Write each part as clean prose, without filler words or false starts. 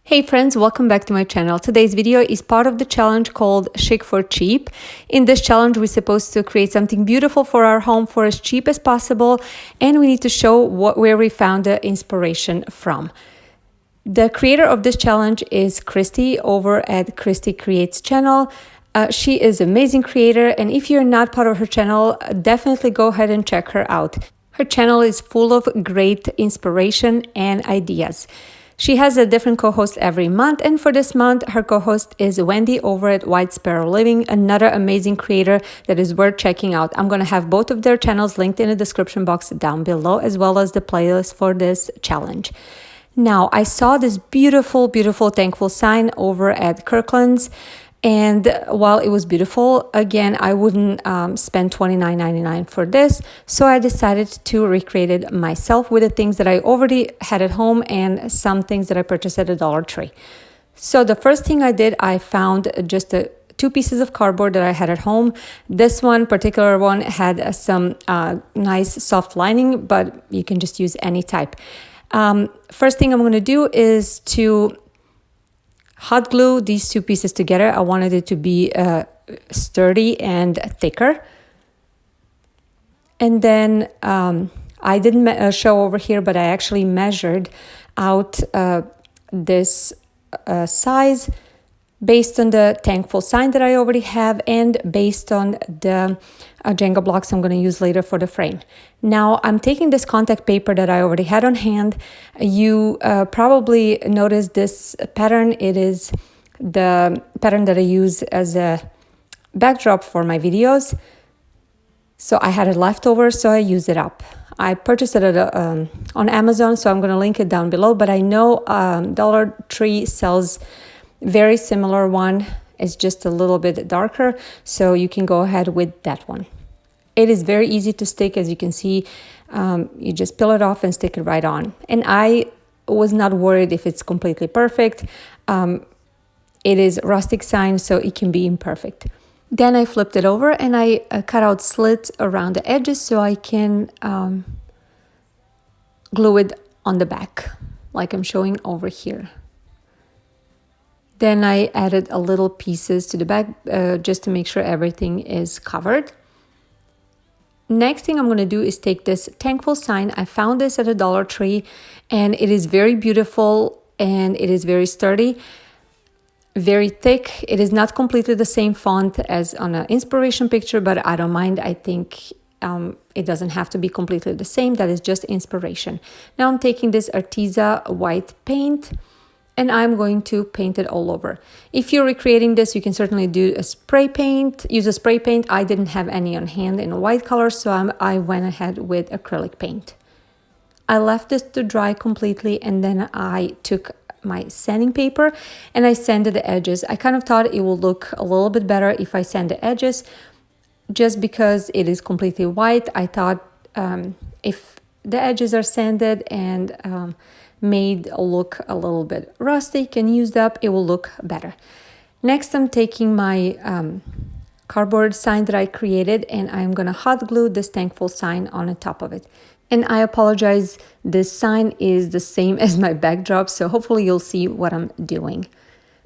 Hey friends, welcome back to my channel. Today's video is part of the challenge called Chic for Cheap. In this challenge, we're supposed to create something beautiful for our home for as cheap as possible, and we need to show where we found the inspiration from. The creator of this challenge is Christi over at Christi Creates channel. She is an amazing creator, and if you're not part of her channel, definitely go ahead and check her out. Her channel is full of great inspiration and ideas. She has a different co-host every month, and for this month, her co-host is Wendy over at White Sparrow Living, another amazing creator that is worth checking out. I'm going to have both of their channels linked in the description box down below, as well as the playlist for this challenge. Now, I saw this beautiful, beautiful thankful sign over at Kirkland's, and while it was beautiful, again, I wouldn't spend $29.99 for this. So I decided to recreate it myself with the things that I already had at home and some things that I purchased at the Dollar Tree. So the first thing I did, I found just two pieces of cardboard that I had at home. This one, particular one, had some nice soft lining, but you can just use any type. First thing I'm going to do is to hot glue these two pieces together. I wanted it to be sturdy and thicker. And then I didn't show over here, but I actually measured out this size based on the thankful sign that I already have and based on the Jenga blocks I'm going to use later for the frame. Now I'm taking this contact paper that I already had on hand. You probably noticed this pattern. It is the pattern that I use as a backdrop for my videos. So I had it left over, so I used it up. I purchased it at on Amazon, so I'm going to link it down below. But I know Dollar Tree sells very similar one. It's just a little bit darker, so you can go ahead with that one. It is very easy to stick, as you can see. You just peel it off and stick it right on. And I was not worried if it's completely perfect. It is rustic sign, so it can be imperfect. Then I flipped it over and I cut out slits around the edges so I can glue it on the back, like I'm showing over here. Then I added a little pieces to the back just to make sure everything is covered. Next thing I'm going to do is take this thankful sign. I found this at a Dollar Tree and it is very beautiful and it is very sturdy, very thick. It is not completely the same font as on an inspiration picture, but I don't mind. I think it doesn't have to be completely the same. That is just inspiration. Now I'm taking this Arteza white paint and I'm going to paint it all over. If you're recreating this, you can certainly do a spray paint, use a spray paint. I didn't have any on hand in a white color, so I went ahead with acrylic paint. I left this to dry completely, and then I took my sanding paper and I sanded the edges. I kind of thought it would look a little bit better if I sand the edges, just because it is completely white. I thought if the edges are sanded and made look a little bit rustic and used up, it will look better. Next, I'm taking my cardboard sign that I created and I'm gonna hot glue this thankful sign on the top of it. And I apologize, this sign is the same as my backdrop, so hopefully you'll see what I'm doing.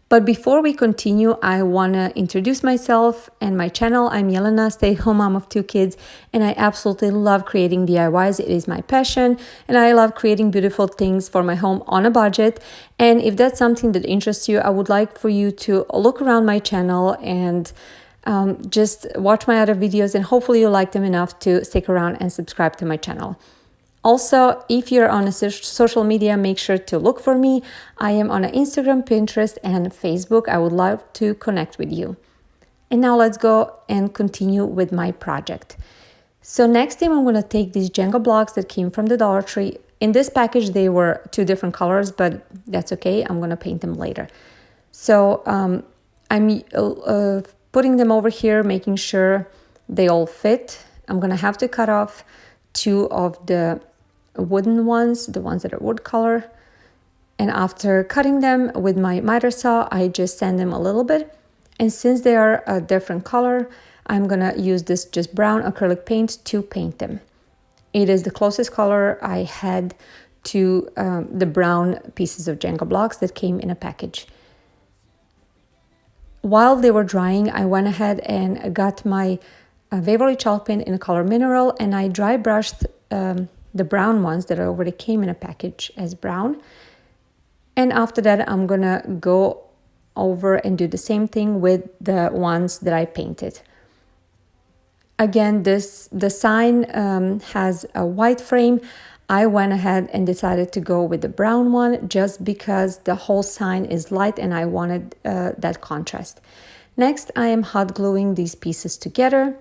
But before we continue, I want to introduce myself and my channel. I'm Jelena, stay-at-home mom of 2 kids, and I absolutely love creating DIYs. It is my passion, and I love creating beautiful things for my home on a budget. And if that's something that interests you, I would like for you to look around my channel and just watch my other videos, and hopefully you like them enough to stick around and subscribe to my channel. Also, if you're on a social media, make sure to look for me. I am on Instagram, Pinterest, and Facebook. I would love to connect with you. And now let's go and continue with my project. So next thing, I'm going to take these Jenga blocks that came from the Dollar Tree. In this package, they were 2 different colors, but that's okay. I'm going to paint them later. So I'm putting them over here, making sure they all fit. I'm going to have to cut off 2 of the wooden ones, the ones that are wood color. And after cutting them with my miter saw, I just sand them a little bit. And since they are a different color, I'm gonna use this just brown acrylic paint to paint them. It is the closest color I had to the brown pieces of Jenga blocks that came in a package. While they were drying, I went ahead and got my Waverly chalk pen in a color mineral, and I dry brushed the brown ones that already came in a package as brown. And after that, I'm gonna go over and do the same thing with the ones that I painted. Again, the sign has a white frame. I went ahead and decided to go with the brown one just because the whole sign is light and I wanted that contrast. Next, I am hot gluing these pieces together,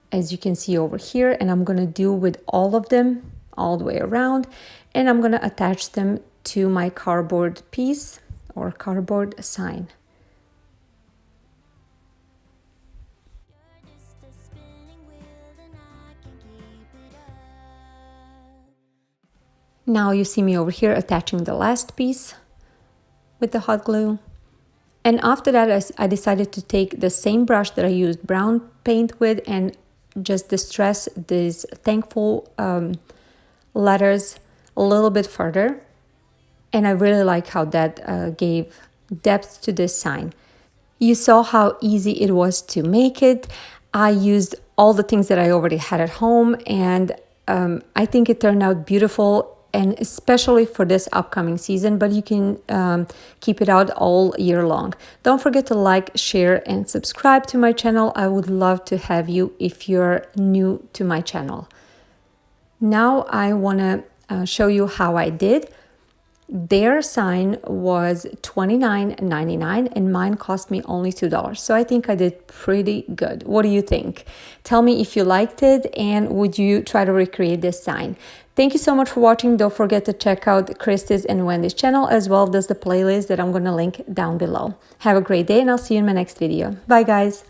as you can see over here, and I'm gonna do with all of them all the way around, and I'm gonna attach them to my cardboard piece or cardboard sign. Now you see me over here attaching the last piece with the hot glue. And after that, I decided to take the same brush that I used brown paint with and just distress these thankful letters a little bit further. And I really like how that gave depth to this sign. You saw how easy it was to make it. I used all the things that I already had at home, and I think it turned out beautiful, and especially for this upcoming season, but you can keep it out all year long. Don't forget to like, share, and subscribe to my channel. I would love to have you if you're new to my channel. Now I want to show you how I did. Their sign was $29.99 and mine cost me only $2. So I think I did pretty good. What do you think? Tell me if you liked it and would you try to recreate this sign? Thank you so much for watching. Don't forget to check out Christi's and Wendy's channel as well as the playlist that I'm going to link down below. Have a great day and I'll see you in my next video. Bye guys.